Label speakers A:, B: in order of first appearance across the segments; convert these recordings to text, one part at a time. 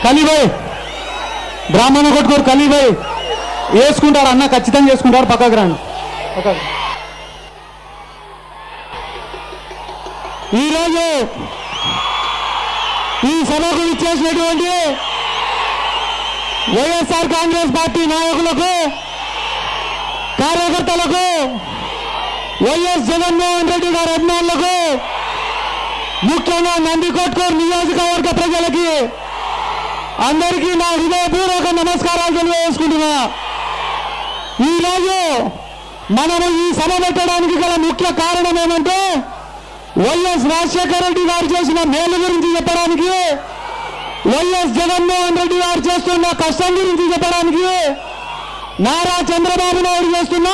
A: కలిబాయ్ బ్రాహ్మణ కొట్టుకోరు కలిబాయ్ వేసుకుంటారు అన్న ఖచ్చితంగా చేసుకుంటారు పక్కకు రండి పక్కకు ఈరోజు ఈ సభకు ఇచ్చేసినటువంటి వైఎస్ఆర్ కాంగ్రెస్ పార్టీ నాయకులకు కార్యకర్తలకు వైఎస్ జగన్మోహన్ రెడ్డి గారి అభిమానులకు ముఖ్యంగా నందికొట్కూరు నియోజకవర్గ ప్రజలకి అందరికీ నా హృదయపూర్వక నమస్కారాలు తెలియజేసుకుంటున్నా. ఈరోజు మనము ఈ సభ పెట్టడానికి గల ముఖ్య కారణం ఏమంటే వైఎస్ రాజశేఖర రెడ్డి గారు చేసిన మేలు గురించి చెప్పడానికి, వైఎస్ జగన్మోహన్ రెడ్డి గారు చేస్తున్న కష్టం గురించి చెప్పడానికి, నారా చంద్రబాబు నాయుడు చేస్తున్న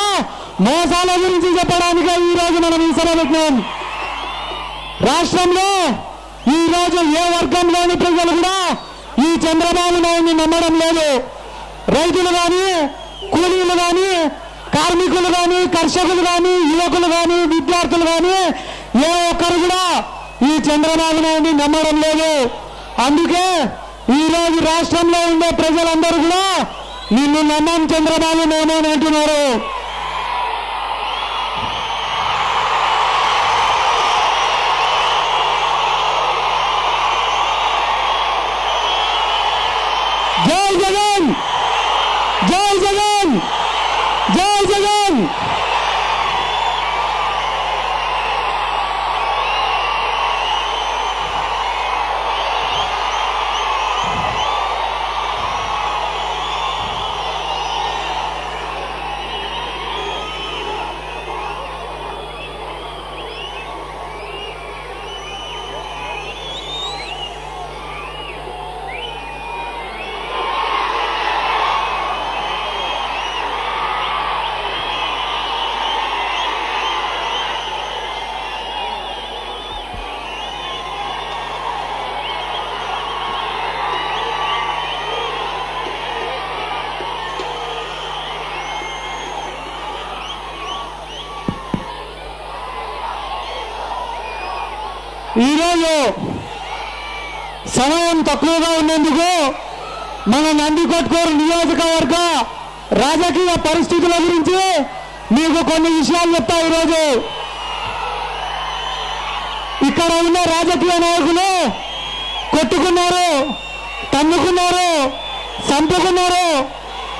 A: మోసాల గురించి చెప్పడానికి ఈరోజు మనం ఈ సభ పెట్టినాం. రాష్ట్రంలో ఈరోజు ఏ వర్గంలోని ప్రజలు కూడా ఈ చంద్రబాబు నాయుడిని నమ్మడం లేదు. రైతులు కానీ, కూలీలు కానీ, కార్మికులు కానీ, కర్షకులు కానీ, యువకులు కానీ, విద్యార్థులు కానీ ఏ ఒక్కరు కూడా ఈ చంద్రబాబు నాయుడిని నమ్మడం లేదు. అందుకే ఈరోజు రాష్ట్రంలో ఉండే ప్రజలందరూ కూడా నిన్ను నమ్మం చంద్రబాబు నేను అని అంటున్నారు. జై జగన్, జై జగన్, జై జగన్. ఈరోజు సమయం తక్కువగా ఉన్నందుకు మన నందికొట్కూరు నియోజకవర్గ రాజకీయ పరిస్థితుల గురించి మీకు కొన్ని విషయాలు చెప్తా. ఈరోజు ఇక్కడ ఉన్న రాజకీయ నాయకులు కొట్టుకున్నారు, తన్నుకున్నారు, చంపుకున్నారు,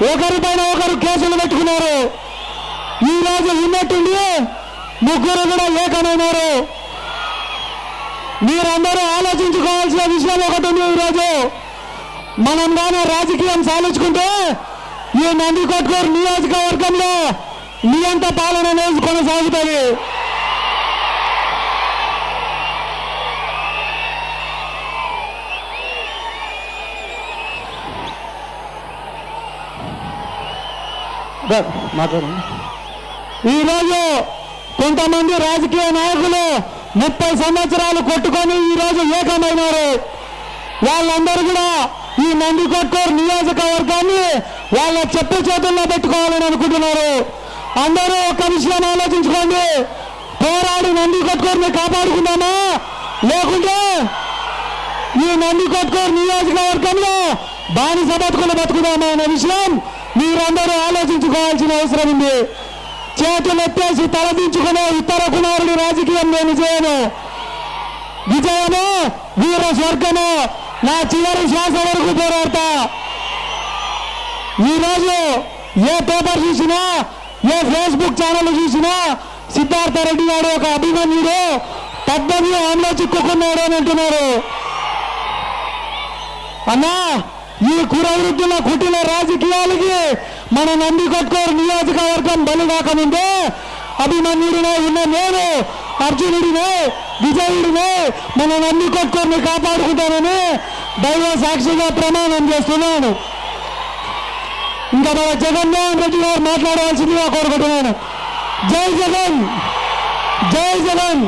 A: ఒకరిపైన ఒకరు కేసులు పెట్టుకున్నారు. ఈరోజు ఉన్నట్టుండి ముగ్గురు కూడా ఏకమైనారు. మీరందరూ ఆలోచించుకోవాల్సిన విషయం ఒకటి ఉంది. ఈరోజు మనం కానీ రాజకీయం సాధించుకుంటే ఈ నందికొట్కూరు నియోజకవర్గంలో నియంత పాలన అనేది కొనసాగుతుంది. మాట్లాడండి. ఈరోజు కొంతమంది రాజకీయ నాయకులు 30 సంవత్సరాలు కొట్టుకొని ఈరోజు ఏకమైనారు. వాళ్ళందరూ కూడా ఈ నందికొట్కూరు నియోజకవర్గాన్ని వాళ్ళ చెప్పు చేతుల్లో పెట్టుకోవాలని అనుకుంటున్నారు. అందరూ ఒక విషయం ఆలోచించుకోండి. పోరాడి నందికొట్కూరుని కాపాడుకుందామా, లేకుంటే ఈ నందికొట్కూరు నియోజకవర్గంలో బానిస బతుకులు బతుకుదామా అనే విషయం మీరందరూ ఆలోచించుకోవాల్సిన అవసరం ఉంది. చేతులు ఎత్తేసి తలదించుకునే ఉత్తర కుమారుడి రాజకీయం నేను చేయను. విజయము వీర స్వర్గము నా చివరి శ్వాస వరకు పోరాడతా. ఈరోజు ఏ పేపర్ చూసినా, ఏ ఫేస్బుక్ ఛానల్ చూసినా సిద్ధార్థ రెడ్డి గారు ఒక అభిమన్యుడు 18 ఆమెలో చిక్కుకున్నాడు అని అంటున్నారు. అన్నా, ఈ కురవృద్ధుల కుటిల రాజకీయాలకి మన నందికొట్కూరు నియోజకవర్గం బలిగాకముందే అభిమన్యుడినే ఉన్న నేను, అర్జునుడినే, విజయుడినే మన నందికొట్కూరుని కాపాడుకుంటానని దైవ సాక్షిగా ప్రమాణం చేస్తున్నాను. ఇంకా మన జగన్మోహన్ రెడ్డి గారు మాట్లాడవలసిందిగా కోరుకుంటున్నాను. జై జగన్, జై జగన్.